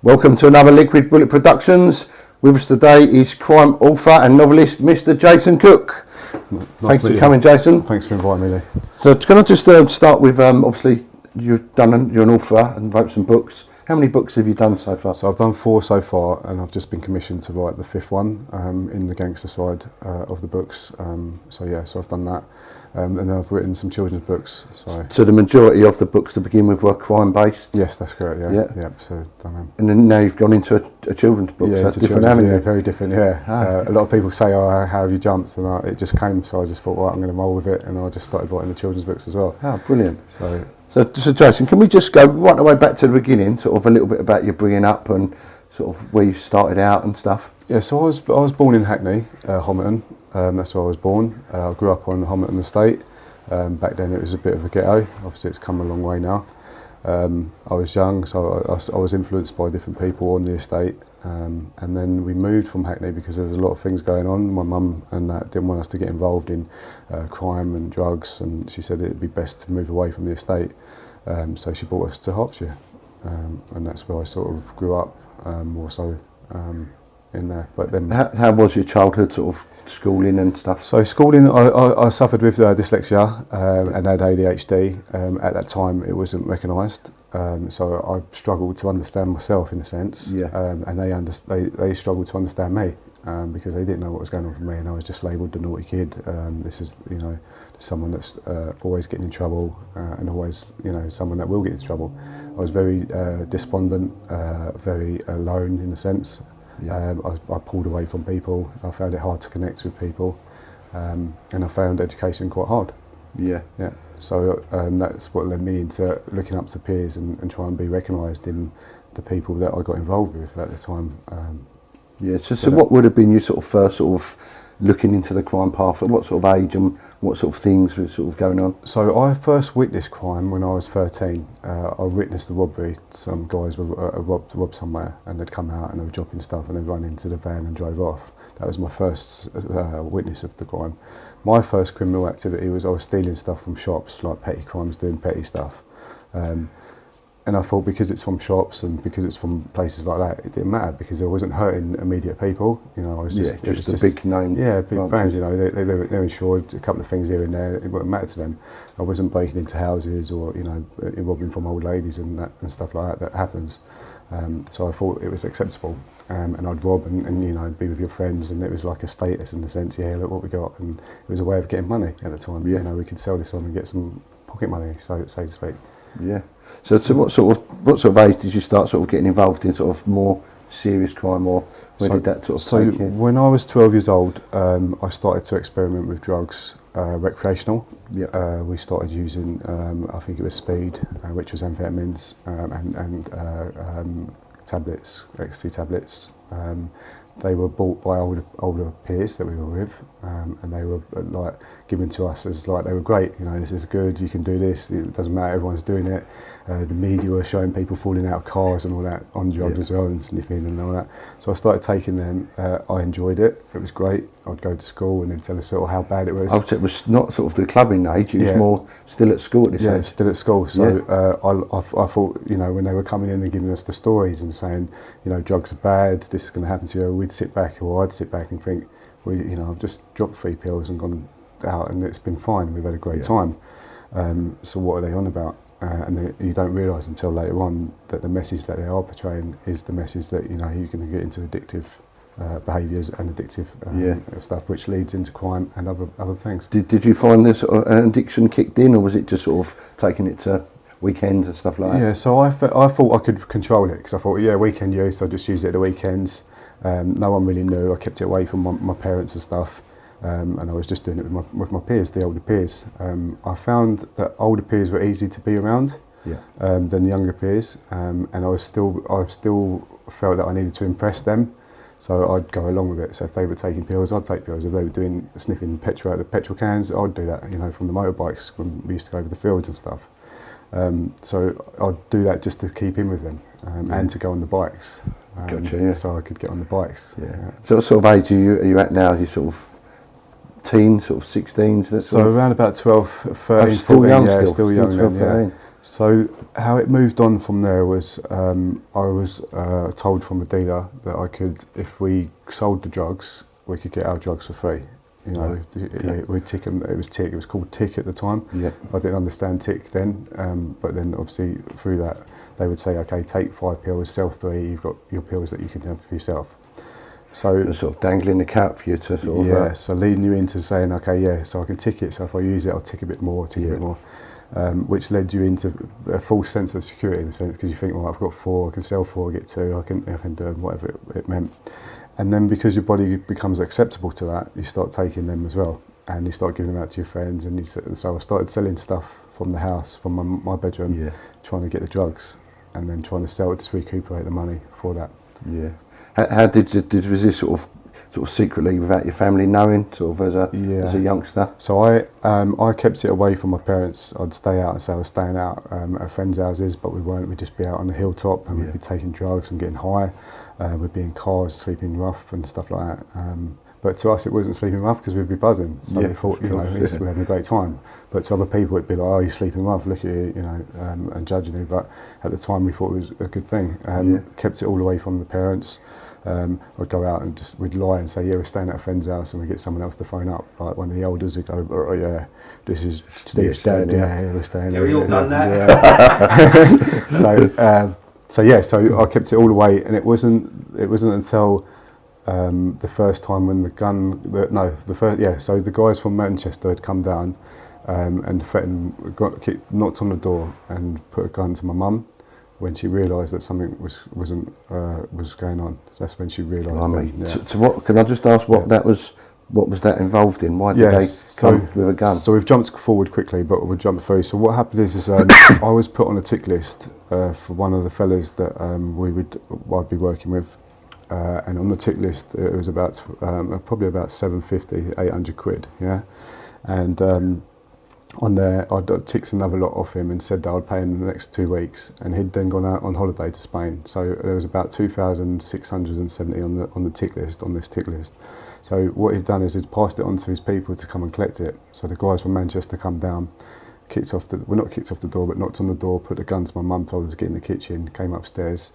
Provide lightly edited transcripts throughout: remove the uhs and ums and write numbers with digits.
Welcome to another Liquid Bullet Productions. With us today is crime author and novelist Mr. Jason Cook. Thanks for coming, Jason. Thanks for inviting me, Lee. So can I just start with, obviously you're an author and wrote some books. How many books have you done so far? So I've done 4 so far, and I've just been commissioned to write the 5th one in the gangster side of the books. So I've done that. And then I've written some children's books. So the majority of the books to begin with were crime-based? Yes, that's correct, yeah. So done them. And then now you've gone into a children's book, yeah, so it's different, haven't you? Yeah, very different, yeah. A lot of people say, oh, how have you jumped? And it just came, so I just thought, well, I'm going to roll with it, and I just started writing the children's books as well. Oh, brilliant. So Jason, can we just go right the way back to the beginning, sort of a little bit about your bringing up and sort of where you started out and stuff? Yeah, so I was born in Hackney, Homerton. That's where I was born. I grew up on Homerton Estate. Back then it was a bit of a ghetto. Obviously it's come a long way now. I was young, so I was influenced by different people on the estate. And then we moved from Hackney because there was a lot of things going on. My mum and that didn't want us to get involved in crime and drugs, and she said it'd be best to move away from the estate. So she brought us to Hertfordshire, and that's where I sort of grew up, more so in there. But then, how was your childhood, sort of schooling and stuff? So schooling, I suffered with dyslexia and had ADHD. At that time, it wasn't recognised, so I struggled to understand myself in a sense. Yeah. And they struggled to understand me because they didn't know what was going on for me, and I was just labelled the naughty kid. This is, someone that's always getting in trouble, and always, someone that will get into trouble. I was very despondent, very alone in a sense. Yeah. I pulled away from people. I found it hard to connect with people, and I found education quite hard. Yeah. Yeah. So that's what led me into looking up to peers and trying to be recognised in the people that I got involved with at the time. Yeah. So what would have been your sort of first sort of looking into the crime path? At what sort of age and what sort of things were sort of going on? So I first witnessed crime when I was 13. I witnessed the robbery. Some guys were robbed somewhere, and they'd come out and they were dropping stuff, and they'd run into the van and drove off. That was my first witness of the crime. My first criminal activity was I was stealing stuff from shops, like petty crimes, doing petty stuff. And I thought because it's from shops and because it's from places like that, it didn't matter because I wasn't hurting immediate people. You know, I was just just a big name. Yeah, big brands. You know, they were insured. A couple of things here and there. It wouldn't matter to them. I wasn't breaking into houses or robbing from old ladies and stuff like that. That happens. So I thought it was acceptable. And I'd rob and be with your friends, and it was like a status in the sense, yeah, look what we got, and it was a way of getting money at the time. Yeah. You know, we could sell this on and get some pocket money, so to speak. Yeah. So what sort of age did you start sort of getting involved in sort of more serious crime, or where did that sort of take you? When I was 12 years old, I started to experiment with drugs, recreational. Yeah. We started using, I think it was speed, which was amphetamines, and tablets, ecstasy tablets. They were bought by older peers that we were with, and they were like given to us as like they were great. You know, this is good. You can do this. It doesn't matter. Everyone's doing it. The media were showing people falling out of cars and all that on drugs as well, and sniffing and all that. So I started taking them. I enjoyed it. It was great. I'd go to school and they'd tell us sort of how bad it was. Oh, so it was not sort of the clubbing age. It was more still at school at this age. Yeah, still at school. So I thought, when they were coming in and giving us the stories and saying, drugs are bad. This is going to happen to you. We'd sit back, or I'd sit back and think, well, I've just dropped 3 pills and gone out, and it's been fine. We've had a great time. So what are they on about? And you don't realise until later on that the message that they are portraying is the message that you're going to get into addictive behaviours and addictive stuff, which leads into crime and other things. Did you find this an addiction kicked in, or was it just sort of taking it to weekends and stuff like that? Yeah, so I thought I could control it because I thought, weekend use, so I just use it at the weekends. No one really knew. I kept it away from my parents and stuff. And I was just doing it with my peers, the older peers. I found that older peers were easy to be around than younger peers, and I still felt that I needed to impress them, so I'd go along with it. So if they were taking pills, I'd take pills. If they were sniffing petrol out of the petrol cans, I'd do that. From the motorbikes when we used to go over the fields and stuff. So I'd do that just to keep in with them and to go on the bikes. Gotcha. So I could get on the bikes. Yeah. So what sort of age are you at now? Are you sort of teens, sort of 16s? So around about 12, 13, still 14, young, still young 12, then, yeah. So how it moved on from there was I was told from a dealer that I could, if we sold the drugs, we could get our drugs for free. We'd tick them. It was tick. It was called tick at the time. Yeah. I didn't understand tick then, but then obviously through that they would say, okay, take 5 pills, sell 3. You've got your pills that you can have for yourself. So they're sort of dangling the carrot for you to sort of... so leading you into saying, okay, so I can tick it, so if I use it, I'll tick a bit more, which led you into a false sense of security in a sense, because you think, well, I've got 4, I can sell 4, get 2, I can do whatever it meant. And then because your body becomes acceptable to that, you start taking them as well, and you start giving them out to your friends, and so I started selling stuff from the house, from my bedroom, trying to get the drugs, and then trying to sell it to recuperate the money for that. Yeah. How was this sort of secretly without your family knowing, sort of as a youngster? So I kept it away from my parents. I'd stay out, so I was staying out at friends' houses, but we weren't. We'd just be out on the hilltop, and we'd be taking drugs and getting high. We'd be in cars, sleeping rough and stuff like that. But to us, it wasn't sleeping rough because we'd be buzzing. So we thought, we're having a great time. But to other people, it'd be like, oh, you're sleeping rough, look at you, and judging you. But at the time, we thought it was a good thing. Kept it all away from the parents. I'd go out and we'd lie and say, we're staying at a friend's house, and we'd get someone else to phone up. Like one of the elders would go, oh yeah, this is Steve's dad, we're staying there. We all done that. So I kept it all away, and it wasn't until the first time when so the guys from Manchester had come down and threatened, knocked on the door and put a gun to my mum. When she realised that something was going on, that's when she realised. So what? Can I just ask what that was? What was that involved in? Why did they come with a gun? So we've jumped forward quickly, but we'll jump through. So what happened is I was put on a tick list for one of the fellas that I'd be working with, and on the tick list it was about probably about 750, 800 quid, yeah, and on there I'd ticked another lot off him and said that I'd pay him in the next 2 weeks, and he'd then gone out on holiday to Spain, so there was about 2,670 on the tick list, on this tick list. So what he'd done is he'd passed it on to his people to come and collect it. So the guys from Manchester come down, not kicked off the door, but knocked on the door, put the gun to my mum, told her to get in the kitchen, came upstairs,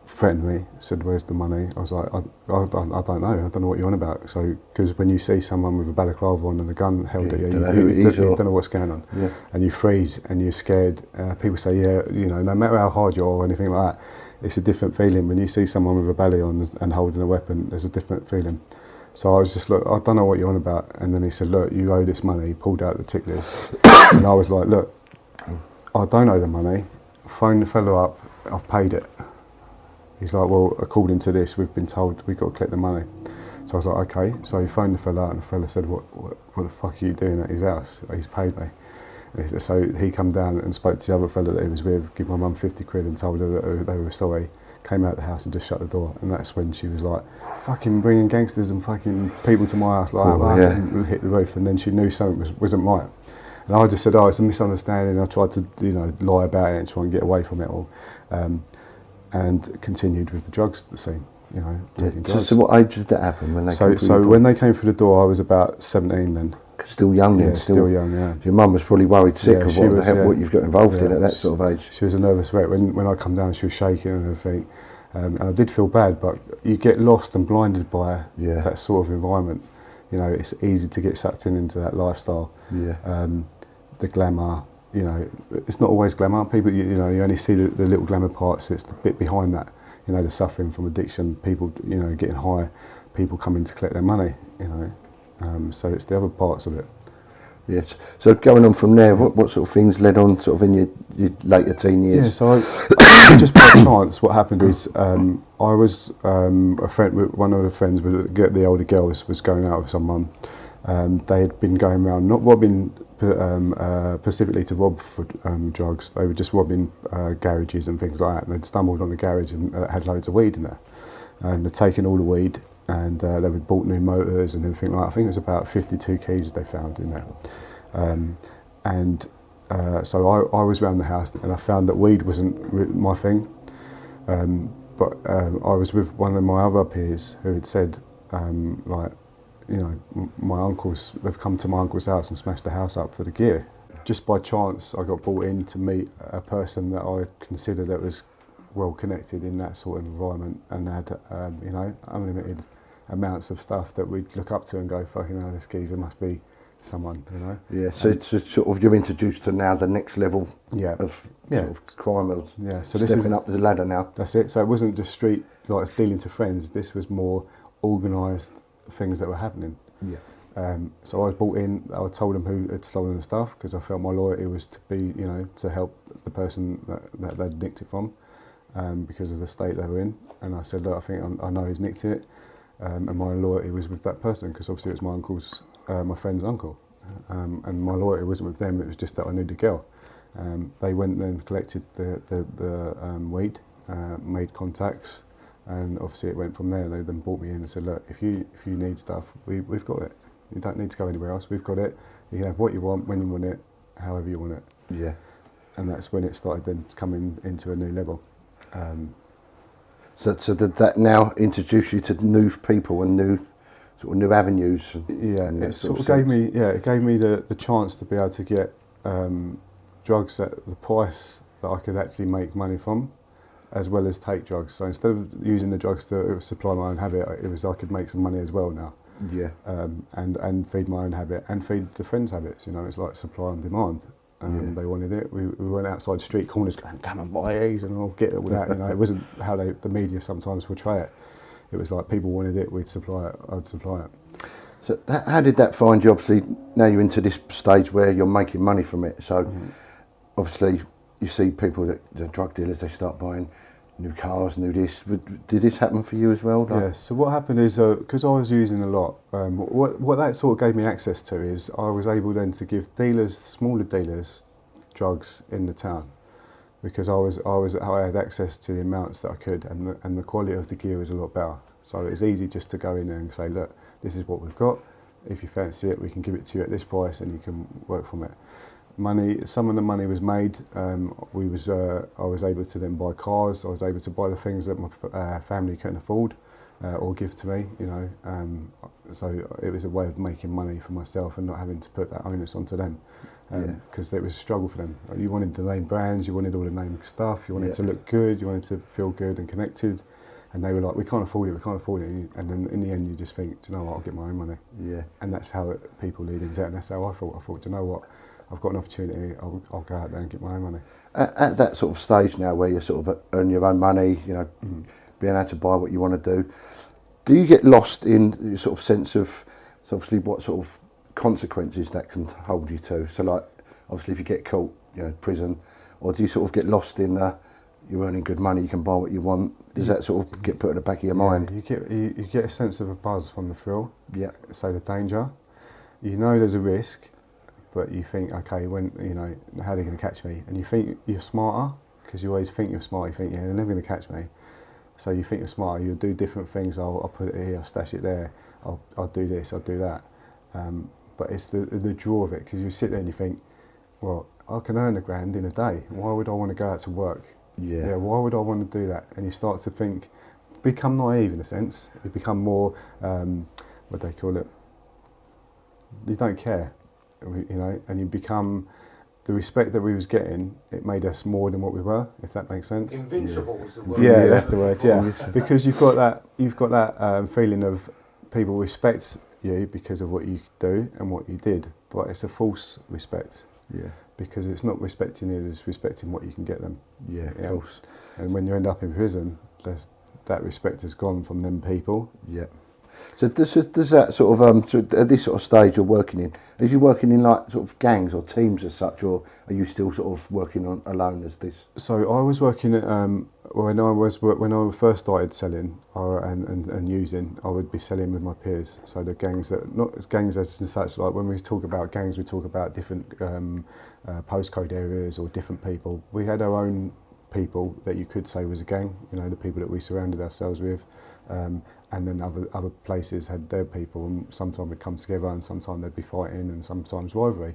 threatened me, said, "Where's the money?" I was like, I don't know, I don't know what you're on about. So, because when you see someone with a balaclava on and a gun held at you, you don't know what's going on. Yeah. And you freeze and you're scared. People say, yeah, you know, no matter how hard you are or anything like that, it's a different feeling. When you see someone with a belly on and holding a weapon, there's a different feeling. So I was just like, I don't know what you're on about. And then he said, look, you owe this money. He pulled out the tick list. And I was like, look, I don't owe the money. Phone the fellow up, I've paid it. He's like, well, according to this, we've been told we've got to collect the money. So I was like, okay. So he phoned the fellow out, and the fellow said, what the fuck are you doing at his house? He's paid me. So he come down and spoke to the other fellow that he was with, give my mum 50 quid and told her that they were sorry, came out the house and just shut the door. And that's when she was like, fucking bringing gangsters and fucking people to my house like that, and hit the roof. And then she knew something wasn't right. And I just said, oh, it's a misunderstanding. I tried to, you know, lie about it and try and get away from it all. And continued with the drugs at the scene, you know, taking drugs. So what age did that happen when they came So when they came through the door, I was about 17 then. Still young then? Yeah, still young, yeah. Your mum was probably worried sick of what you've got involved in at that she, sort of age. She was a nervous wreck. When I come down, she was shaking and everything. And I did feel bad, but you get lost and blinded by that sort of environment. You know, it's easy to get sucked into that lifestyle. Yeah. The glamour, you know, it's not always glamour. People, you know, you only see the little glamour parts. It's the bit behind that. You know, the suffering from addiction, people, you know, getting high, people coming to collect their money, you know. So it's the other parts of it. Yes. So going on from there, what sort of things led on sort of in your later teen years? Yeah, so just by chance, what happened is I was a friend with one of the friends, with the older girls, was going out with someone. They had been going around, not robbing specifically to rob for drugs. They were just robbing garages and things like that. And they'd stumbled on a garage and had loads of weed in there. And they'd taken all the weed, and they had bought new motors and everything like that. I think it was about 52 keys they found in there. So I was around the house and I found that weed wasn't my thing. But I was with one of my other peers who had said, like, you know, my uncles, they've come to my uncle's house and smashed the house up for the gear. Just by chance, I got brought in to meet a person that I considered that was well connected in that sort of environment and had, you know, unlimited amounts of stuff that we'd look up to and go, fucking hell, this geezer must be someone, you know. Yeah, so it's sort of, you're introduced to now the next level of sort of crime, of so this is up the ladder now. That's it. So it wasn't just street, like dealing to friends, this was more organised things that were happening. Yeah. So I was brought in, I told them who had stolen the stuff, because I felt my loyalty was to be, you know, to help the person that they'd nicked it from, because of the state they were in. And I said, look, I think I know who's nicked it, and my loyalty was with that person, because obviously it was my uncle's, my friend's uncle. And my loyalty wasn't with them, it was just that I knew the girl. They went then collected the weed, made contacts, and obviously it went from there. They then brought me in and said, look, if you need stuff, we've got it. You don't need to go anywhere else, we've got it. You can have what you want, when you want it, however you want it. Yeah. And that's when it started then coming into a new level. So did that now introduce you to new people and new avenues? Yeah, it sort of gave me the chance to be able to get drugs at the price that I could actually make money from, as well as take drugs. So instead of using the drugs to supply my own habit, it was I could make some money as well now. Yeah. And feed my own habit and feed the friends' habits. You know, it's like supply and demand. They wanted it. We went outside street corners going, come and buy these and I'll get it all that. You know, it wasn't how the media sometimes portray it. It was like people wanted it, we'd supply it, I'd supply it. So how did that find you? Obviously, now you're into this stage where you're making money from it. So obviously you see people the drug dealers, they start buying new cars, new this. Did this happen for you as well? Yeah, so what happened is, because I was using a lot, what that sort of gave me access to is I was able then to give dealers, smaller dealers, drugs in the town. because I had access to the amounts that I could, and the quality of the gear was a lot better. So it's easy just to go in there and say, look, this is what we've got. If you fancy it, we can give it to you at this price, and you can work from it. Some of the money was made. I was able to then buy cars. I was able to buy the things that my family couldn't afford or give to me. So it was a way of making money for myself and not having to put that onus onto them. Because it was a struggle for them. You wanted the name brands, you wanted all the name stuff, you wanted to look good, you wanted to feel good and connected, and they were like, we can't afford it, and then in the end you just think, do you know what, I'll get my own money. And that's how people lead into it, and that's how I thought, do you know what, I've got an opportunity, I'll go out there and get my own money. At that sort of stage now where you sort of earn your own money, being able to buy what you want to do you get lost in your sort of sense of, obviously, what sort of consequences that can hold you to? So like, obviously if you get caught, prison, or do you sort of get lost in you're earning good money, you can buy what you want? Does that sort of get put at the back of your mind? You get a sense of a buzz from the thrill, so the danger. You know there's a risk, but you think, okay, when how are they going to catch me? And you think you're smarter, because you always think you're smart, you think, they're never going to catch me. So you think you're smarter, you'll do different things, I'll put it here, I'll stash it there, I'll do this, I'll do that. But it's the draw of it, because you sit there and you think, well, I can earn £1,000 in a day. Why would I want to go out to work? Why would I want to do that? And you start to think, become naive in a sense. You become more, what do they call it? You don't care, and you become, the respect that we was getting, it made us more than what we were, if that makes sense. Invincible was the word. Yeah, that's the word, because you've got that feeling of people respect you because of what you do and what you did, but it's a false respect. Because it's not respecting you, it's respecting what you can get them. Of course. And when you end up in prison, that respect has gone from them people. So does that sort of so at this sort of stage you're working in? Are you working in like sort of gangs or teams as such, or are you still sort of working on alone as this? So I was working at when I first started selling and using, I would be selling with my peers. So the gangs not gangs as such. Like when we talk about gangs, we talk about different postcode areas or different people. We had our own people that you could say was a gang. The people that we surrounded ourselves with. And then other places had their people, and sometimes we'd come together and sometimes they'd be fighting and sometimes rivalry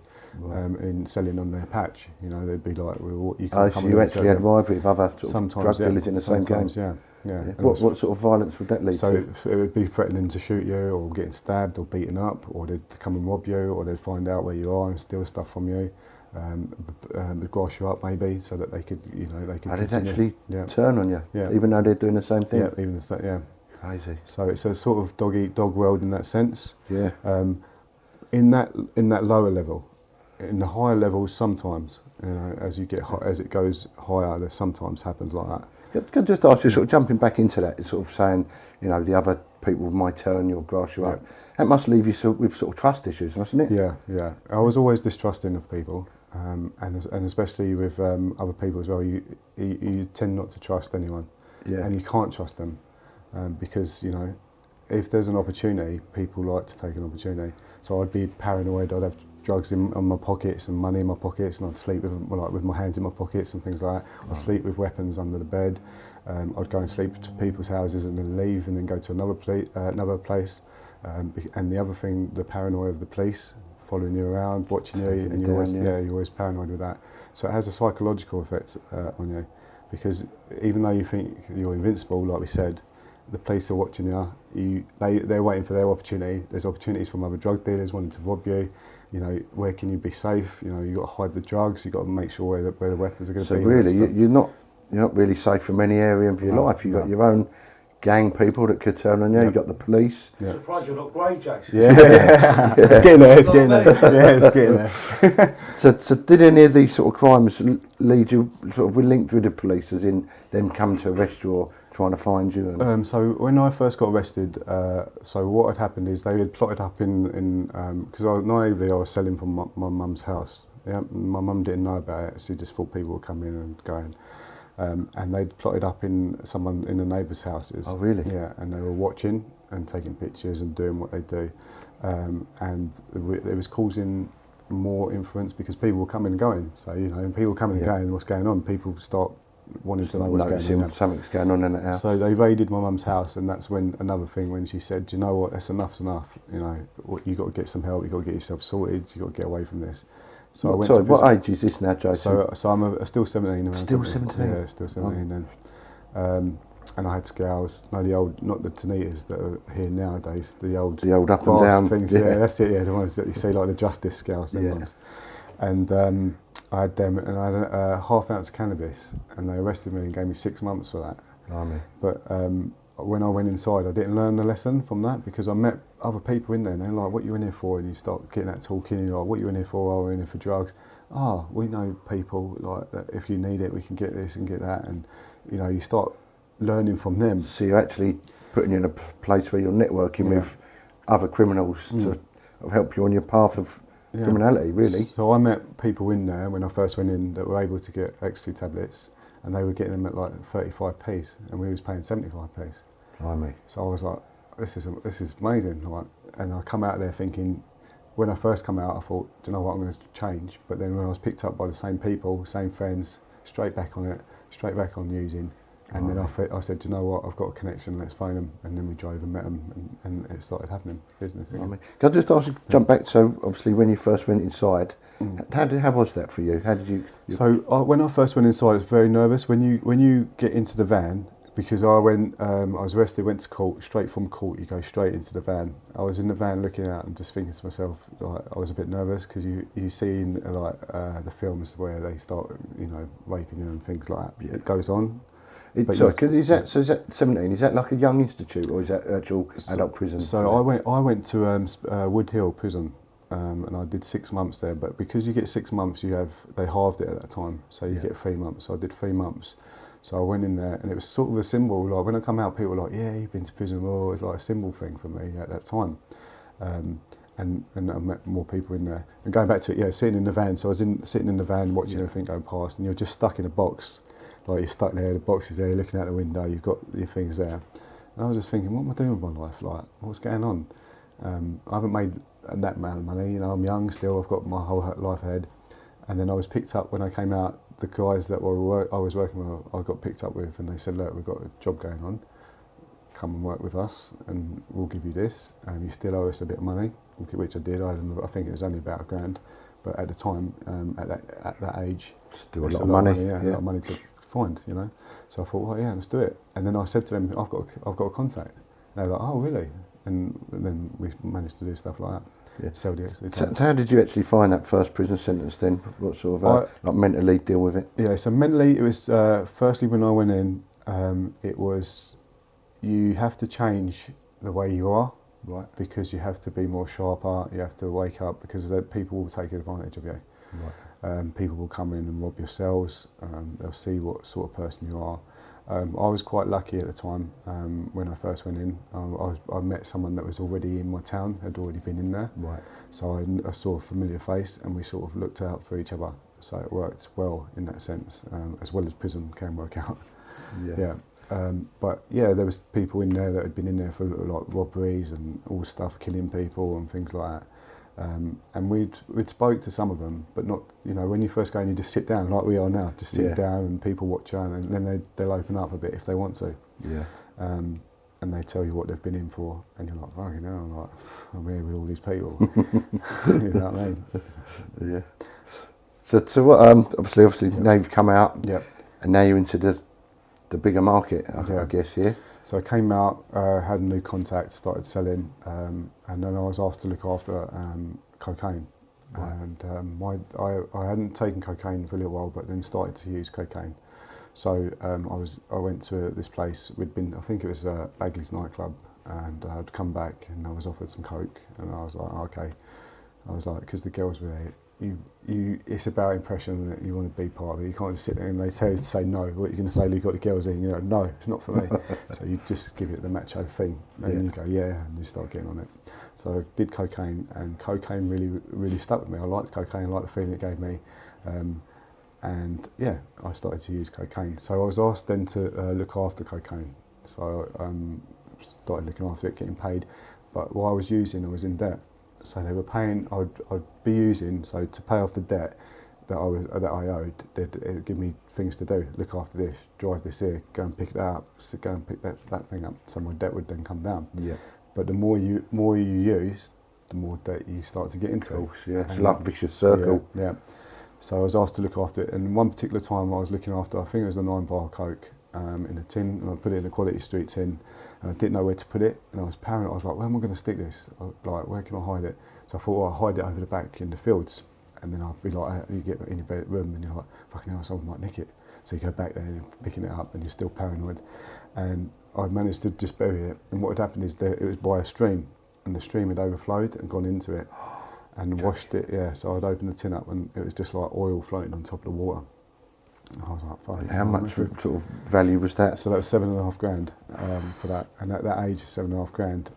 in selling on their patch. They'd be like, well, you can't come so you actually had rivalry with other sort of drug dealers in the same gang? What sort of violence would that lead to? So it would be threatening to shoot you, or getting stabbed or beaten up, or they'd come and rob you, or they'd find out where you are and steal stuff from you. Grass you up maybe, so that they could, they could. And they'd actually turn on you, even though they're doing the same thing. Crazy. So it's a sort of dog world in that sense. In that lower level, in the higher levels, sometimes as it goes higher, there sometimes happens like that. Can I just ask you, sort of jumping back into that, sort of saying, the other people might turn you or grass you up. That must leave you with sort of trust issues, mustn't it? Yeah. I was always distrusting of people, and especially with other people as well. You tend not to trust anyone, and you can't trust them, because if there's an opportunity, people like to take an opportunity. So I'd be paranoid. I'd have drugs in my pockets and money in my pockets, and I'd sleep with my hands in my pockets and things like that. I'd sleep with weapons under the bed. I'd go and sleep to people's houses and then leave and then go to another place. And the other thing, the paranoia of the police following you around, watching you, and you're always paranoid with that. So it has a psychological effect on you, because even though you think you're invincible, like we said, the police are watching you. They're waiting for their opportunity. There's opportunities from other drug dealers wanting to rob you. Where can you be safe? You've got to hide the drugs. You've got to make sure where the weapons are going to be. So really, you're not really safe from any area of your life. You've got your own gang people that could turn on you. You've got the police. Surprised you're not grey, Jason. It's getting there. It's getting there. So did any of these sort of crimes lead you sort of linked with the police, as in them coming to arrest you or trying to find you? So when I first got arrested, so what had happened is they had plotted up because naively I was selling from my mum's house. My mum didn't know about it. She just thought people would come in and go in. And they'd plotted up in someone in the neighbours' houses. Oh, really? Yeah, and they were watching and taking pictures and doing what they do. And it was causing more influence because people were coming and going. So, you know, and people coming and going, what's going on? People start wanting to know what's going on. Something's going on in the house. So they raided my mum's house, and that's when another thing, when she said, "Do you know what, that's enough's enough, you know, you got to get some help, you got to get yourself sorted, you got to get away from this." So I went to what age is this now, Jason? So I'm still 17. Around Still 17? Yeah, still 17 then. And I had scales, no, the old, not the Tanitas that are here nowadays, the old up and down things. Yeah, that's it. Yeah, the ones that you see like the Justice scales, them ones. And I had them, and I had a half ounce of cannabis, and they arrested me and gave me 6 months for that. Blimey. But when I went inside, I didn't learn the lesson from that, because I met other people in there, and they're like, "What you in here for?" And you start getting that talking, and you're like, "What you in here for?" "Oh, we're in here for drugs." "Oh, we know people like that. If you need it, we can get this and get that." And you know, you start learning from them. So you're actually putting you in a place where you're networking with other criminals to help you on your path of criminality, really. So I met people in there when I first went in that were able to get ecstasy tablets, and they were getting them at like 35p's, and we was paying 75p's. Blimey. So I was like, this is amazing. Like, and I come out there thinking, when I first come out, I thought, do you know what, I'm going to change. But then when I was picked up by the same people, same friends, straight back on it, straight back on using. And then I said, do you know what, I've got a connection, let's phone them. And then we drove and met them, and it started happening, business again. Can I just ask you, jump back, so obviously when you first went inside, how was that for you? How did you... So when I first went inside, I was very nervous. When you get into the van, because I was arrested, went to court, straight from court, you go straight into the van. I was in the van looking out and just thinking to myself, like, I was a bit nervous, because you see in the films where they start, you know, raping you and things like that. It goes on. So is that 17? Is that like a young institute, or is that actual adult prison? So I went to Wood Hill Prison, and I did 6 months there. But because you get 6 months, they halved it at that time, so you get 3 months. So I did 3 months. So I went in there, and it was sort of a symbol. Like when I come out, people were like, "Yeah, you've been to prison." Well, it was like a symbol thing for me at that time. And I met more people in there. And going back to it, sitting in the van. So I was sitting in the van watching everything go past, and you're just stuck in a box. Like you're stuck there, the box is there, you're looking out the window, you've got your things there. And I was just thinking, what am I doing with my life? Like, what's going on? I haven't made that amount of money, you know, I'm young still, I've got my whole life ahead. And then I was picked up when I came out, the guys that I was working with, I got picked up with, and they said, "Look, we've got a job going on, come and work with us, and we'll give you this, and you still owe us a bit of money," which I did. I think it was only about £1,000, but at the time, at that age, still a lot of money. A lot of money to find, you know. So I thought, well, yeah, let's do it. And then I said to them, I've got a contact. And they were like, "Oh, really?" And then we managed to do stuff like that. Sell the ecstasy. So how did you actually find that first prison sentence then? What sort of like mentally deal with it? Yeah, so mentally it was, firstly when I went in, it was, you have to change the way you are. Right. Because you have to be more sharper, you have to wake up, because people will take advantage of you. Right. People will come in and rob your cells, they'll see what sort of person you are. I was quite lucky at the time when I first went in. I met someone that was already in my town, had already been in there. Right. So I saw a familiar face, and we sort of looked out for each other. So it worked well in that sense, as well as prison can work out. Yeah. But yeah, there was people in there that had been in there for like robberies and all stuff, killing people and things like that. And we'd spoke to some of them, but not, you know, when you first go and you just sit down like we are now, just sit down and people watch on, and then they'll open up a bit if they want to. Yeah. And they tell you what they've been in for, and you're like, fucking hell, I'm like, I'm here with all these people. You know what I mean? Yeah. So what? Obviously, now you've come out. Yep. And now you're into the bigger market, I guess. Yeah. So I came out, had a new contact, started selling, and then I was asked to look after cocaine. Right. And I hadn't taken cocaine for a little while, but then started to use cocaine. So I went to this place. We'd been, I think it was Bagley's nightclub, and I'd come back and I was offered some coke, and I was like, okay. I was like, because the girls were there. It's about impression that you want to be part of it. You can't just sit there and they tell you to say no. What you're going to say, you've got the girls in, you know, no, it's not for me. So you just give it the macho thing, and you go, yeah, and you start getting on it. So I did cocaine, and cocaine really stuck with me. I liked cocaine, I liked the feeling it gave me. And yeah, I started to use cocaine. So I was asked then to look after cocaine. So I started looking after it, getting paid. But while I was using, I was in debt. So they were paying. I'd be using so to pay off the debt that I owed. It'd give me things to do. Look after this, drive this here, go and pick it up, go and pick that thing up. So my debt would then come down. Yeah. But the more you use, the more debt you start to get into. Of course, yeah. It's like a vicious circle. Yeah. So I was asked to look after it, and one particular time I was looking after, I think it was a 9-bar Coke in a tin, and I put it in a Quality Street tin, and I didn't know where to put it, and I was paranoid. I was like, where am I going to stick this? Like, where can I hide it? So I thought, well, I'll hide it over the back in the fields, and then I'll be like, you get in your bedroom, and you're like, fucking hell, someone might nick it. So you go back there, and you're picking it up, and you're still paranoid. And I managed to just bury it, and what had happened is that it was by a stream, and the stream had overflowed and gone into it. And washed it, yeah. So I'd opened the tin up and it was just like oil floating on top of the water. And I was like, fuck. How much sort of value was that? So that was £7,500 for that. And at that age, £7,500,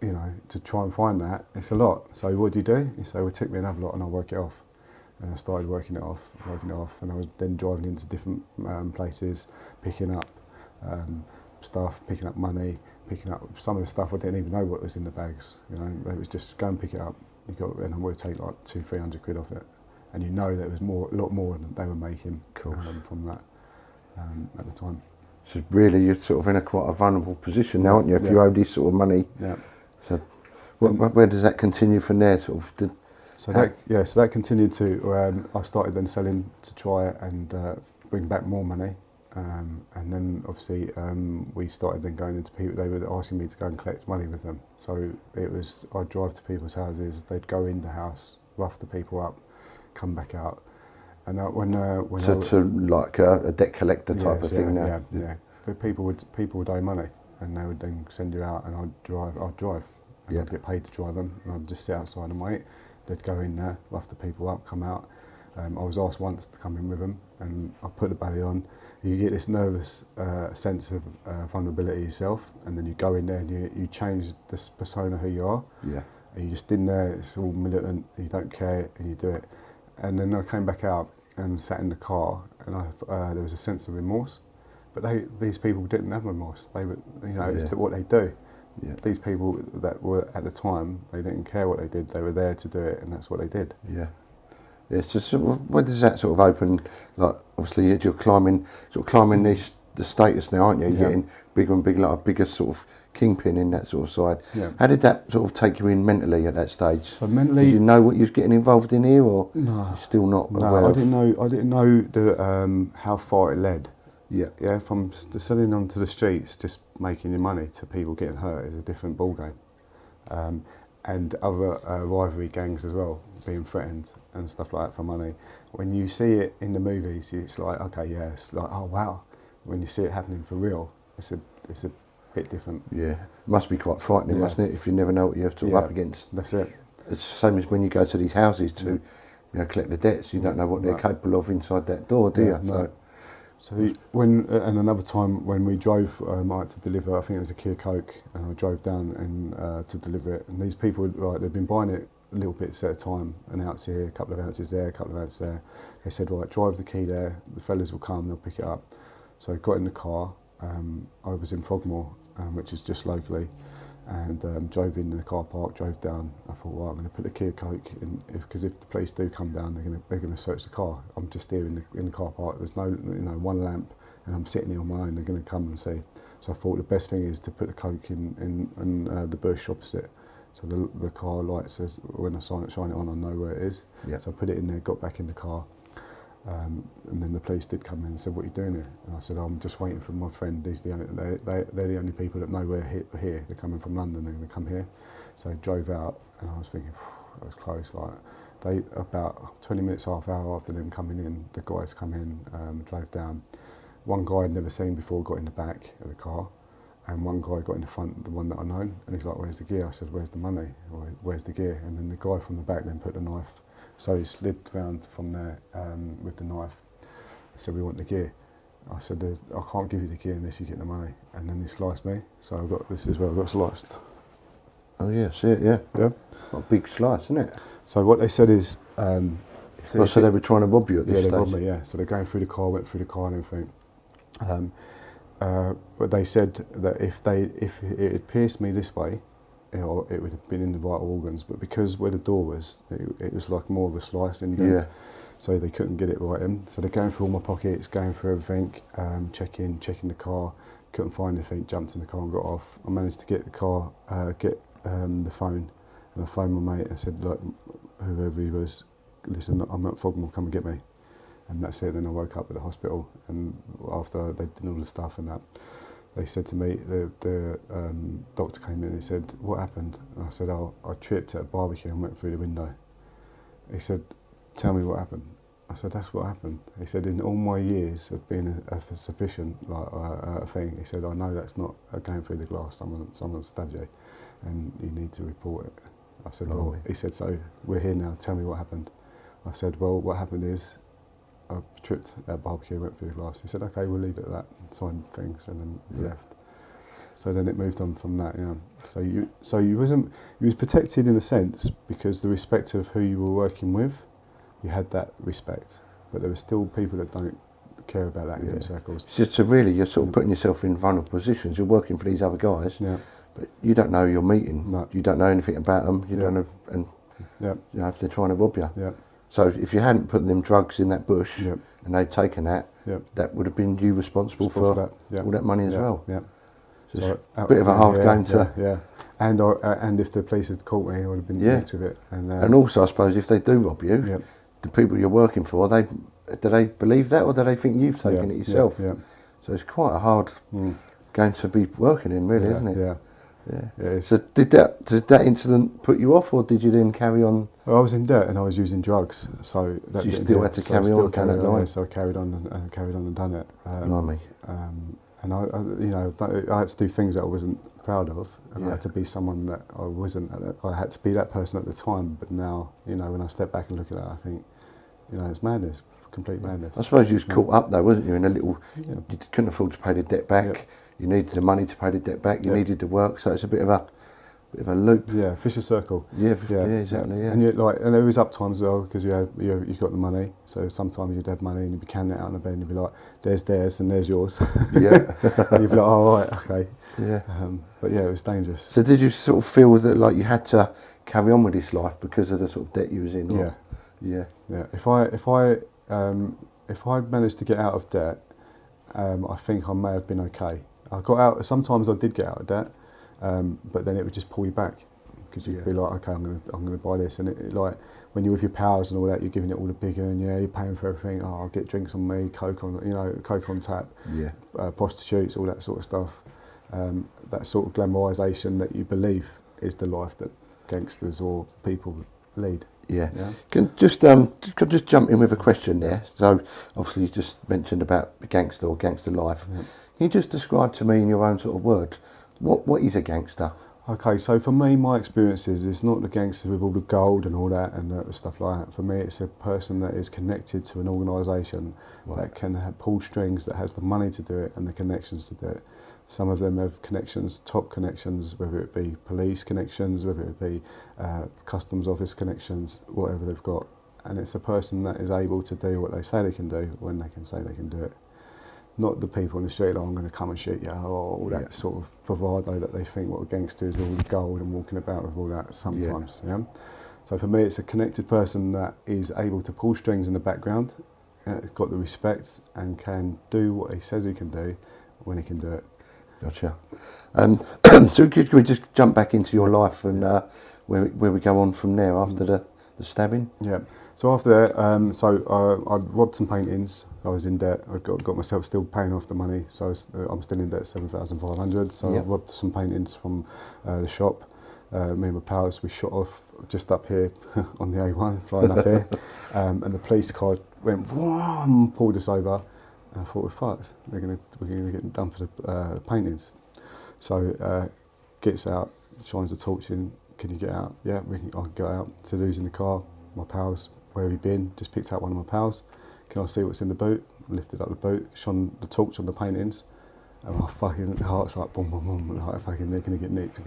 you know, to try and find that, it's a lot. So what do? You say, well, take me another lot and I'll work it off. And I started working it off, and I was then driving into different places, picking up stuff, picking up money, picking up some of the stuff I didn't even know what was in the bags. You know, it was just go and pick it up. And I would take like £200-300 off it, and you know there was a lot more than they were making from that at the time. So really, you're sort of in quite a vulnerable position now, aren't you? If you owe this sort of money. Yeah. So, where does that continue from there? Sort of. So that continued to. I started then selling to try and bring back more money. And then obviously we started then going into people, they were asking me to go and collect money with them. So it was, I'd drive to people's houses, they'd go in the house, rough the people up, come back out. And when so like a debt collector type of thing now? Yeah. But people would owe money and they would then send you out and I'd drive. And I'd get paid to drive them and I'd just sit outside and wait. They'd go in there, rough the people up, come out. I was asked once to come in with them and I put the belly on. You get this nervous sense of vulnerability yourself, and then you go in there and you change this persona who you are. Yeah. And you're just in there, it's all militant, you don't care, and you do it. And then I came back out and sat in the car, and there was a sense of remorse. But these people didn't have remorse. They were, you know, it's what they do. Yeah. These people that were at the time, they didn't care what they did. They were there to do it, and that's what they did. Yeah. Yeah, so where does that sort of open? Like, obviously, you're climbing the status now, aren't you? You're getting bigger and bigger, like a bigger sort of kingpin in that sort of side. Yeah. How did that sort of take you in mentally at that stage? So mentally, did you know what you was getting involved in here, or you're still not aware? I didn't know how far it led. Yeah. From selling onto the streets, just making your money, to people getting hurt is a different ball game. And other rivalry gangs as well, being threatened and stuff like that for money. When you see it in the movies, it's like, okay, yeah, it's like, oh wow. When you see it happening for real, it's a bit different. Yeah, it must be quite frightening, mustn't it, if you never know what you're sort of up against. That's it. It's the same as when you go to these houses to collect the debts. You don't know what they're capable of inside that door, do you? No. So when and another time when we drove, I had to deliver, I think it was a Kia Coke, and I drove down and to deliver it. And these people, right, they'd been buying it little bits at a time, an ounce here, a couple of ounces there, a couple of ounces there. They said, right, drive the key there, the fellas will come, they'll pick it up. So I got in the car, I was in Frogmore, which is just locally, and drove in the car park, drove down. I thought, well, I'm going to put the Kia Coke in, because if the police do come down, they're going to search the car. I'm just here in the car park. There's no, one lamp, and I'm sitting here on my own. They're going to come and see. So I thought the best thing is to put the Coke in the bush opposite. So the car light says, when I shine it on, I know where it is. Yeah. So I put it in there, got back in the car. And then the police did come in and said, what are you doing here? And I said, I'm just waiting for my friend. They're the only people that know we're here. They're coming from London, they're going to come here. So I drove out, and I was thinking, that was close. Like, about 20 minutes, half hour after them coming in, the guys come in, drove down. One guy I'd never seen before got in the back of the car, and one guy got in the front, the one that I known, and he's like, where's the gear? I said, where's the money? Or, where's the gear? And then the guy from the back then put the knife. So he slid round from there with the knife. He said, we want the gear. I said, I can't give you the gear unless you get the money. And then he sliced me. So this is where I got sliced. Oh yeah, see it, yeah. Yeah. What a big slice, isn't it? So what they said is... so they were trying to rob you at this stage? Yeah, they robbed me, yeah. So they're going through the car, went through the car and everything. But they said that if it had pierced me this way, it would have been in the vital organs, but because where the door was, it was like more of a slice in there. Yeah. So they couldn't get it right in. So they're going through all my pockets, going through everything, checking the car. Couldn't find anything. Jumped in the car and got off. I managed to get the car, the phone, and I phoned my mate and said, look, whoever he was, listen, I'm at Frogmore, come and get me. And that's it. Then I woke up at the hospital, and after they did all the stuff and that, they said to me, the doctor came in and he said, what happened? And I said, oh, I tripped at a barbecue and went through the window. He said, tell me what happened. I said, that's what happened. He said, in all my years of being a sufficient thing, he said, I know that's not going through the glass, someone stabbed you and you need to report it. I said, well, he said, so we're here now, tell me what happened. I said, well, what happened is I tripped at a barbecue, went through the glass. He said, okay, we'll leave it at that, signed things, and then left. So then it moved on from that, yeah. So you was protected in a sense because the respect of who you were working with, you had that respect, but there were still people that don't care about that in them circles. So really, you're sort of putting yourself in vulnerable positions. You're working for these other guys, but you don't know who you're meeting. No. You don't know anything about them. You don't know, and you know, if they're trying to rob you. Yeah. So if you hadn't put them drugs in that bush Yep. and they'd taken that, that would have been you responsible for that, all that money as well. Yeah. So it's a bit of a hard game to. Yeah. And if the police had caught me, I would have been linked with it. And also, I suppose, if they do rob you, the people you're working for, do they believe that, or do they think you've taken it yourself? Yeah. So it's quite a hard game to be working in, really, isn't it? Yeah. So did that incident put you off, or did you then carry on? Well, I was in debt and I was using drugs, so that you still had to carry on down that line. So I carried on and done it. Blimey. And I had to do things that I wasn't proud of, and I had to be someone that I wasn't. I had to be that person at the time, but now, when I step back and look at that, I think, it's madness, complete madness. I suppose you was caught up though, wasn't you? In a little, you couldn't afford to pay the debt back. You needed the money to pay the debt back. You needed the work, so it's a bit of a loop. Yeah, vicious circle. Yeah, exactly. Yeah. And and there was up times as well because you got the money. So sometimes you'd have money and you'd be counting it out on the bed and you'd be like, "There's theirs and there's yours." Yeah. And you'd be like, "Oh, right, okay." Yeah. But yeah, it was dangerous. So did you sort of feel that like you had to carry on with this life because of the sort of debt you was in? Or? Yeah. If I managed to get out of debt, I think I may have been okay. I got out. Sometimes I did get out of debt, but then it would just pull you back because you'd be like, okay, I'm gonna buy this, and it like when you're with your pals and all that, you're giving it all the bigger, and you're paying for everything. Oh, I'll get drinks on me, coke on tap, prostitutes, all that sort of stuff. That sort of glamorisation that you believe is the life that gangsters or people lead. Yeah. Can just jump in with a question there. So obviously you just mentioned about the gangster or gangster life. Yeah. Can you just describe to me in your own sort of words what is a gangster? Okay, so for me, my experience is it's not the gangster with all the gold and all that and stuff like that. For me, it's a person that is connected to an organisation that can pull strings, that has the money to do it and the connections to do it. Some of them have connections, top connections, whether it be police connections, whether it be customs office connections, whatever they've got. And it's a person that is able to do what they say they can do when they can say they can do it. Not the people on the street, like, I'm going to come and shoot you, or all that sort of bravado that they think what a gangster is, all the gold and walking about with all that sometimes. Yeah. So for me, it's a connected person that is able to pull strings in the background, got the respect, and can do what he says he can do when he can do it. Gotcha. So could we just jump back into your life and where we go on from there after the stabbing? Yeah. So after that, I robbed some paintings. I was in debt. I got myself still paying off the money, so I'm still in debt, 7,500. So I robbed some paintings from the shop. Me and my pals, we shot off just up here on the A1, flying up here, and the police car went whoom, pulled us over. And I thought, we're fucked. We're gonna get done for the paintings. So gets out, shines the torch in. Can you get out? Yeah, I can go out. So who's in the car? My pals. Where have you been? Just picked out one of my pals. Can I see what's in the boot? Lifted up the boot, shone the torch on the paintings, and my fucking heart's like boom, boom, boom. Like, fucking, they're gonna get nicked.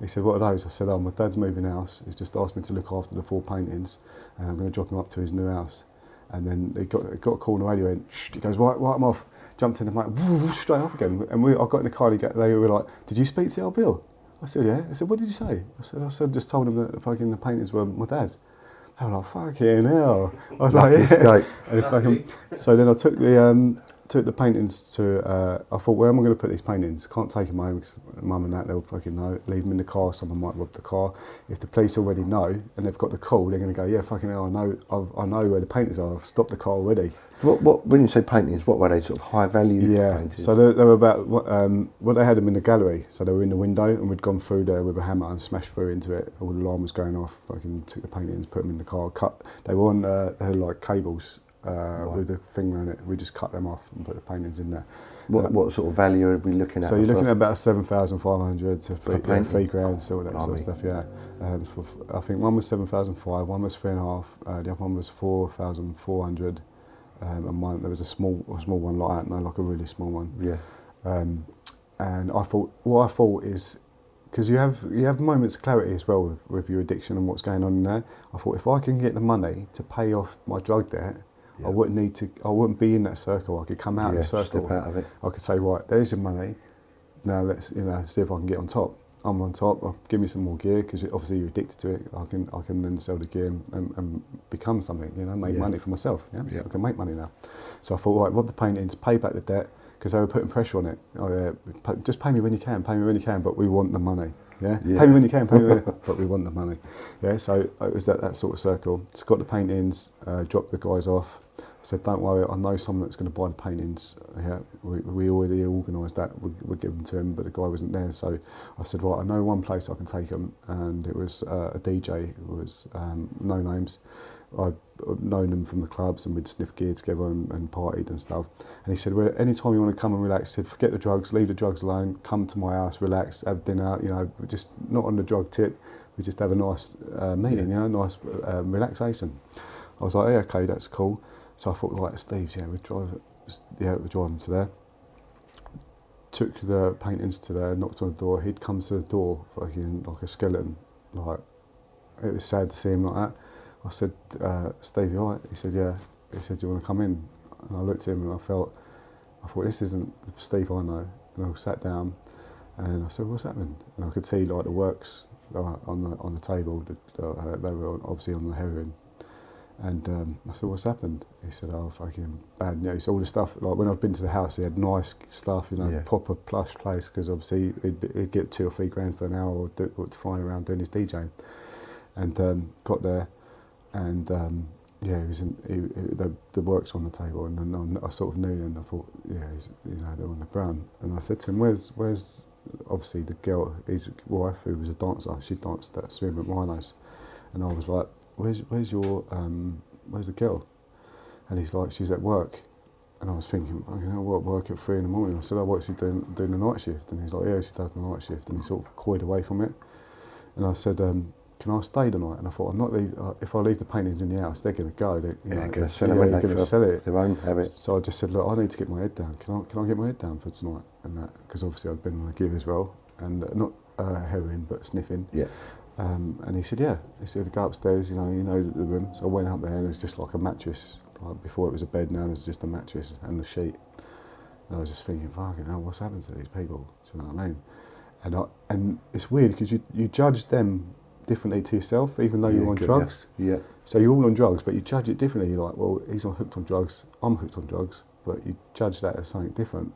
He said, what are those? I said, oh, my dad's moving house. He's just asked me to look after the 4 paintings, and I'm going to drop him up to his new house. And then he got a call on the radio, and he goes, right, I'm off. Jumped in the mic, straight off again. And I got in the car, they were like, did you speak to El Bill? I said, yeah. He said, what did you say? I said, just told him that fucking the paintings were my dad's. They were like, fucking hell. I was like, yeah. Escape. And fucking, so then I took the paintings to, I thought, where am I going to put these paintings? Can't take them home because mum and that, they'll fucking know. Leave them in the car, someone might rob the car. If the police already know and they've got the call, they're going to go, yeah, fucking hell, I know where the paintings are. I've stopped the car already. What when you say paintings, what were they, sort of high value paintings? So they were about, what they had them in the gallery. So they were in the window and we'd gone through there with a hammer and smashed through into it. All the alarm was going off, fucking took the paintings, put them in the car, cut. They were on, they had like cables. With the thing around it, we just cut them off and put the paintings in there. What sort of value are we looking at? So you're looking at about 7,500 to £3,000, so all that sort of Blimey. stuff. Yeah, I think one was 7,500, one was 3.5, the other one was 4,400, and there was a small one like that, no, like a really small one. Yeah. And I thought is, because you have moments of clarity as well with your addiction and what's going on in there. I thought if I can get the money to pay off my drug debt, I wouldn't be in that circle. I could come out of the circle. Step out of it. I could say, right, there's your money. Now let's see if I can get on top. I'm on top. Give me some more gear because obviously you're addicted to it. I can then sell the gear and become something. Make money for myself. Yeah, I can make money now. So I thought, right, rob the paintings, pay back the debt because they were putting pressure on it. Just pay me when you can. Pay me when you can, but we want the money. Yeah? Pay me when you can, pay me when you can, but we want the money. Yeah, so it was that sort of circle. So got the paintings, dropped the guys off. I said, don't worry, I know someone that's going to buy the paintings. Yeah, we already organised that. We'd give them to him, but the guy wasn't there. So I said, right, I know one place I can take them, and it was a DJ who was no names. I'd known him from the clubs, and we'd sniff gear together and partied and stuff. And he said, well, anytime you want to come and relax, he said, forget the drugs, leave the drugs alone, come to my house, relax, have dinner, just not on the drug tip. We just have a nice meeting, nice relaxation. I was like, yeah, okay, that's cool. So I thought, right, Steve's, we'd drive them to there. Took the paintings to there, knocked on the door. He'd come to the door, fucking like a skeleton. Like, it was sad to see him like that. I said, Steve, you all right? He said, yeah. He said, do you want to come in? And I looked at him and I thought, this isn't the Steve I know. And I sat down and I said, what's happened? And I could see like the works on the table. They were obviously on the heroin. And I said, what's happened? He said, oh, fucking bad news. All the stuff, like when I'd been to the house, he had nice stuff, proper plush place, because obviously he'd get $2 or $3 grand for an hour or flying around doing his DJing. And got there, and he was the works on the table, and then I sort of knew, and I thought, they're on the ground. And I said to him, where's obviously the girl, his wife, who was a dancer, she danced at Swim at Rhinos. And I was like, where's the girl? And he's like, she's at work. And I was thinking, what, work at 3 in the morning? I said, oh, what's she doing the night shift? And he's like, yeah, she does the night shift. And he sort of coyed away from it. And I said, can I stay tonight? And I thought, if I leave the paintings in the house, they're going to go. They're going to sell it. They're going to sell it. They won't have it. So I just said, look, I need to get my head down. Can I get my head down for tonight? And that, because obviously I'd been on a gig as well, and not heroin, but sniffing. Yeah. And he said, yeah. He said, go upstairs, the room. So I went up there and it's just like a mattress. Like before it was a bed, now it's just a mattress and the sheet. And I was just thinking, fucking hell, what's happened to these people? Do you know what I mean? And it's weird because you judge them differently to yourself, even though you're on drugs. Yeah. So you're all on drugs, but you judge it differently. You're like, well, he's hooked on drugs, I'm hooked on drugs, but you judge that as something different,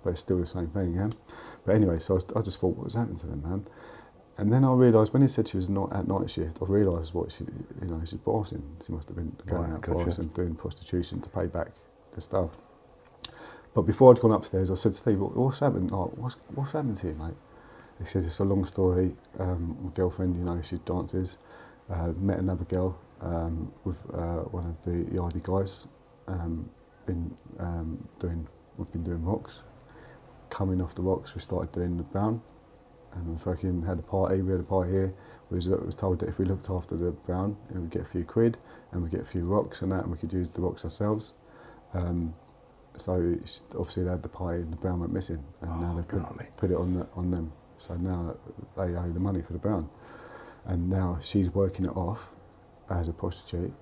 but it's still the same thing, yeah? But anyway, so I just thought, what was happening to them, man? And then I realised, when he said she was not at night shift, I realised what she's bossing. She must have been going out bossing, doing prostitution to pay back the stuff. But before I'd gone upstairs, I said, Steve, what's happened? Like, what's happened to you, mate? He said, it's a long story. My girlfriend, she dances, met another girl with one of the Yardies guys. We've been doing rocks. Coming off the rocks, we started doing the brown. And we fucking had a party. We had a party here. We was told that if we looked after the brown, we'd get a few quid, and we'd get a few rocks and that, and we could use the rocks ourselves. So obviously they had the party, and the brown went missing, and now they put it on them. So now they owe the money for the brown, and now she's working it off as a prostitute,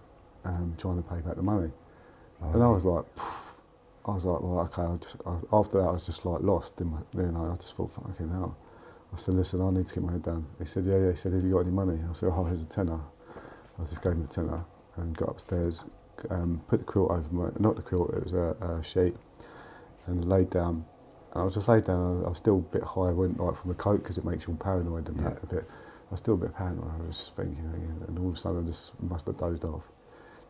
trying to pay back the money. And I was like, well, okay. After that, I was just like lost in my. I just thought, fucking hell. I said, listen, I need to get my head down. He said, yeah. He said, have you got any money? I said, oh, here's a tenner. I just gave him a tenner and got upstairs, put the quilt over my, not the quilt, it was a sheet, and laid down. And I was just laid down, I was still a bit high, I went like from the coke because it makes you all paranoid and that a bit. I was still a bit paranoid, I was just thinking, and all of a sudden I just must have dozed off.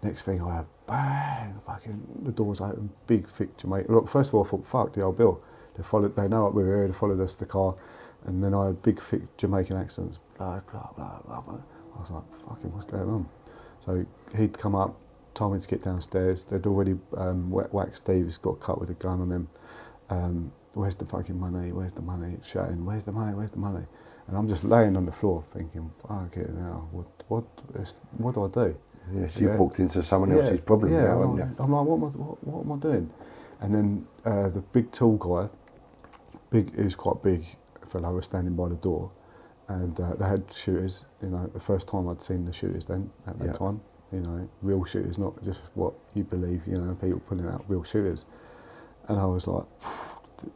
Next thing I had, bang, fucking, the doors open, big, thick Jamaican. Look, first of all I thought, fuck, the old Bill. They know what we were here, they followed us to the car. And then I had big, thick Jamaican accents, blah, blah, blah, blah, blah. I was like, fucking, what's going on? So he'd come up, told me to get downstairs. They'd already whacked Steve, he's got cut with a gun on him. Where's the fucking money? Where's the money? Shouting, where's the money? Where's the money? And I'm just laying on the floor thinking, fuck it now, what do I do? Yes, you've walked into someone else's problem now, haven't you? I'm like, what am I doing? And then the big tall guy, he was quite big fellow, was standing by the door, and they had shooters. You know, the first time I'd seen the shooters then at that time. You know, real shooters, not just what you believe. You know, people pulling out real shooters. And I was like,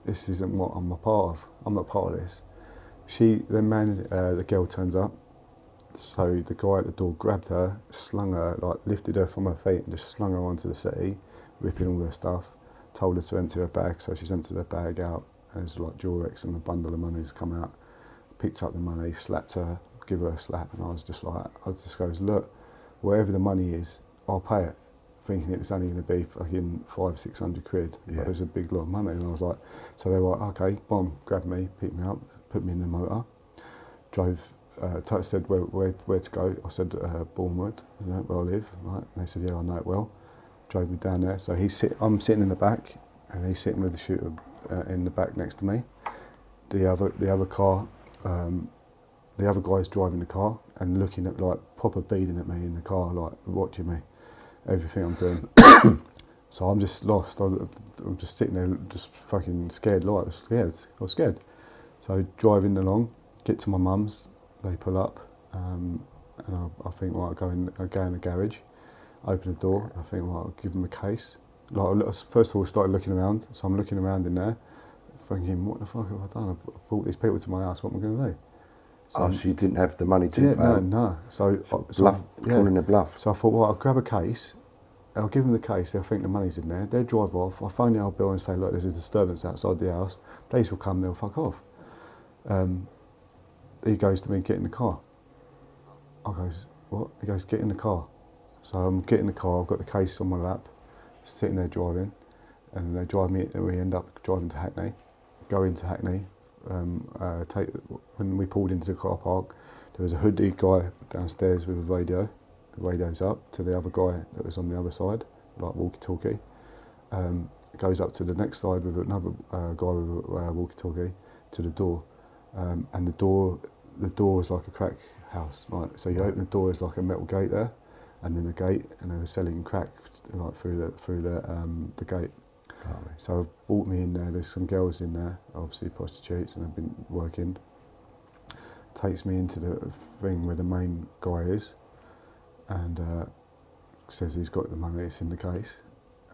this isn't what I'm a part of. I'm not part of this. The girl turns up. So the guy at the door grabbed her, slung her, like lifted her from her feet and just slung her onto the settee, ripping all her stuff. Told her to empty her bag, so she's emptied her bag out. And there's like Durex and a bundle of money's come out. Picked up the money, slapped her, give her a slap, and I just goes, look, wherever the money is, I'll pay it. Thinking it was only going to be fucking 500-600 quid, but it was a big lot of money. And I was like, so they were like, okay, boom, grabbed me, picked me up, put me in the motor, drove. Said where to go. I said Bournemouth, you know, where I live, right? And they said, yeah, I know it well. Drove me down there. So I'm sitting in the back, and he's sitting with the shooter in the back next to me. The other car, the other guy's driving the car and looking at, like, proper beating at me in the car, like watching me, everything I'm doing. So I'm just lost. I'm just sitting there, just fucking scared. Like I was scared. So driving along, get to my mum's. They pull up, and I think, well, I go in the garage, open the door. I think, well, I'll give them a case. Like, first of all, I started looking around. So I'm looking around in there, thinking, what the fuck have I done? I brought these people to my house. What am I going to do? So So you didn't have the money to pay? No. So Calling a bluff. So I thought, well, I'll grab a case. I'll give them the case. They'll think the money's in there. They'll drive off. I'll phone the old Bill and say, look, there's a disturbance outside the house. Police will come. They'll fuck off. He goes to me, get in the car. I goes, what? He goes, get in the car. So I'm getting in the car, I've got the case on my lap, sitting there driving, and they drive me, and we end up driving to Hackney, go into Hackney. When we pulled into the car park, there was a hoodie guy downstairs with a radio. The radio's up to the other guy that was on the other side, like walkie-talkie. Goes up to the next side with another guy with a walkie-talkie to the door. And the door is like a crack house, right? So you open the door, there's like a metal gate there, and then the gate, and they were selling crack like through the gate. Blimey. So I brought me in there. There's some girls in there, obviously prostitutes, and I've been working. Takes me into the thing where the main guy is, and says he's got the money. It's in the case,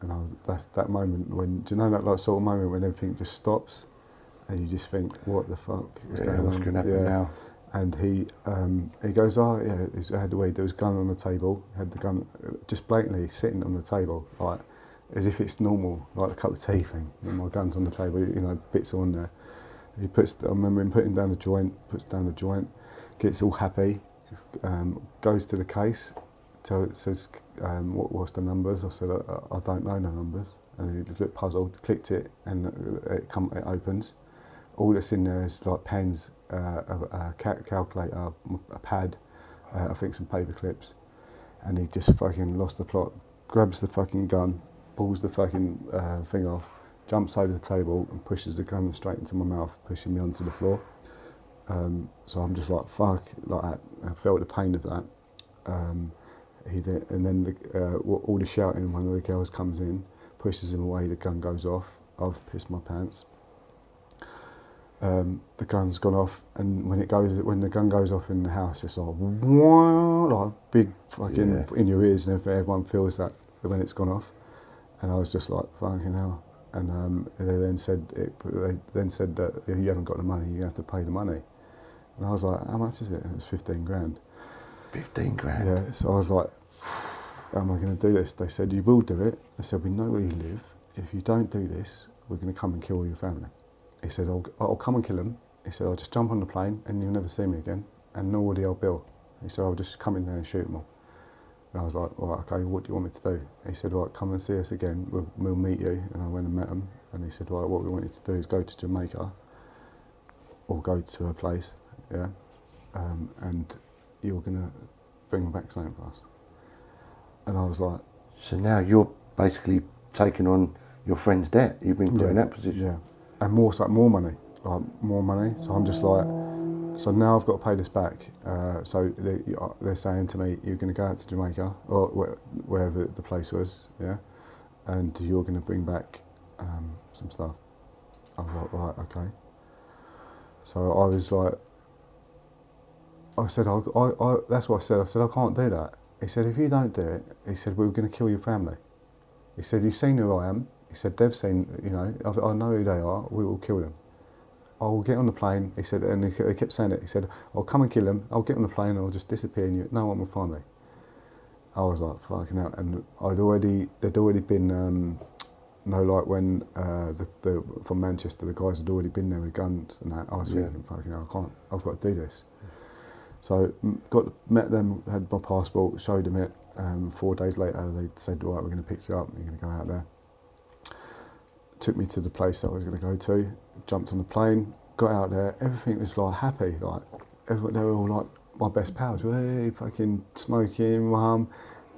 and that moment when, do you know that like sort of moment when everything just stops? And you just think, what the fuck is going on? What's going to happen now? And he goes, oh yeah, there was a gun on the table, had the gun just blatantly sitting on the table, like as if it's normal, like a cup of tea thing. And my gun's on the table, you know, bits on there. I remember him putting down the joint, puts down the joint, gets all happy, goes to the case, says, what's the numbers? I said, I don't know no numbers. And he was a bit puzzled, clicked it, and it opens. All that's in there is like pens, a calculator, a pad, I think some paper clips, and he just fucking lost the plot. Grabs the fucking gun, pulls the fucking thing off, jumps over the table and pushes the gun straight into my mouth, pushing me onto the floor. So I'm just like, fuck, like that. I felt the pain of that. And then all the shouting, one of the girls comes in, pushes him away, the gun goes off. I've pissed my pants. The gun's gone off, and when the gun goes off in the house, it's like big fucking in your ears, and everyone feels that when it's gone off. And I was just like, fucking hell. And they then said that you haven't got the money, you have to pay the money. And I was like, how much is it? And it was 15 grand. 15 grand? Yeah, so I was like, how am I going to do this? They said, you will do it. They said, we know where you live. If you don't do this, we're going to come and kill all your family. He said, I'll come and kill them. He said, I'll just jump on the plane and you'll never see me again, and nor will the old bill. He said, I'll just come in there and shoot them all. And I was like, all right, okay, what do you want me to do? He said, right, come and see us again, we'll meet you. And I went and met him, and he said, right, what we want you to do is go to Jamaica, or go to a place, yeah, and you're going to bring back something for us. And I was like... So now you're basically taking on your friend's debt. You've been put in that position. Yeah, and more money. So I'm just like, so now I've got to pay this back. So they're saying to me, you're going to go out to Jamaica, or wherever the place was, yeah, and you're going to bring back some stuff. I was like, right, okay. So I was like, I said, that's what I said. I said, I can't do that. He said, if you don't do it, he said, we're going to kill your family. He said, you've seen who I am. He said, they've seen, you know, I know who they are, we will kill them. I'll get on the plane, he said, and they kept saying it. He said, I'll come and kill them, I'll get on the plane and I'll just disappear and no one will find me. I was like, fucking hell. And there'd already been, like when from Manchester, the guys had already been there with guns and that. I was thinking, fucking hell, I've got to do this. So met them, had my passport, showed them it. 4 days later, they said, right, we're going to pick you up, you're going to go out there. Took me to the place that I was going to go to, jumped on the plane, got out there, everything was like happy, like they were all like my best pals, hey, fucking smoking, mum,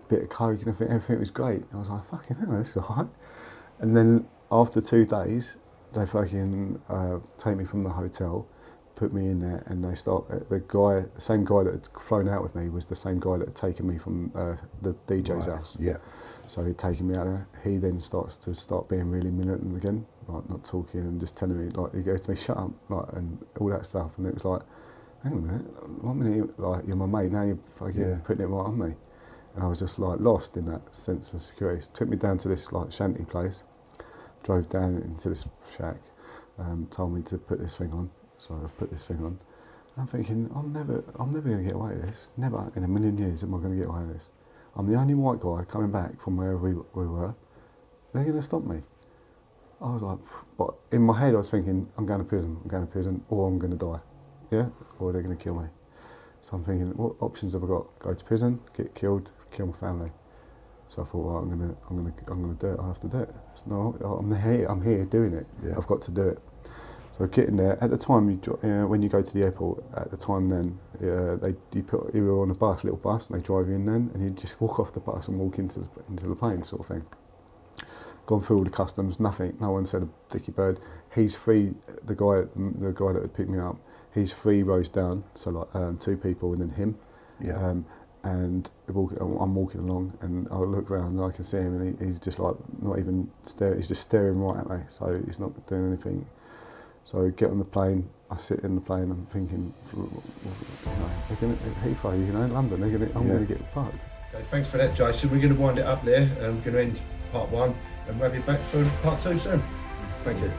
bit of coke and everything was great. I was like, fucking hell, that's all right. And then after 2 days, they fucking take me from the hotel, put me in there, and they the same guy that had flown out with me was the same guy that had taken me from the DJ's house. Yeah. So he'd taken me out there. He then starts being really militant again, like not talking and just telling me, like, he goes to me, shut up, like, and all that stuff. And it was like, hang on a minute, 1 minute, like, you're my mate, now you're fucking putting it right on me. And I was just like lost in that sense of security. It took me down to this like shanty place, drove down into this shack, told me to put this thing on. So I've put this thing on. I'm thinking, I'm never going to get away with this. Never in a million years am I going to get away with this. I'm the only white guy coming back from wherever we were. They're going to stop me. I was like, but in my head I was thinking, I'm going to prison, or I'm going to die, yeah, or they're going to kill me. So I'm thinking, what options have I got? Go to prison, get killed, kill my family. So I thought, well, I'm going to do it. I have to do it. So no, I'm here doing it. Yeah. I've got to do it. So getting there, at the time, when you go to the airport, at the time then, you were on a bus, little bus, and they drive you in then, and you just walk off the bus and walk into the plane, sort of thing. Gone through all the customs, nothing, no one said a dicky bird. He's free, the guy that had picked me up, he's 3 rows down, so like 2 people and then him. Yeah. And I'm walking along, and I look around and I can see him, and he's just like, not even staring, he's just staring right at me, so he's not doing anything. So I get on the plane, I sit in the plane, I'm thinking, they're going to, Heathrow, London, I'm going to get parked. Okay, thanks for that, Jason. We're going to wind it up there. We're going to end part 1, and we'll have you back for part 2 soon. Thank you.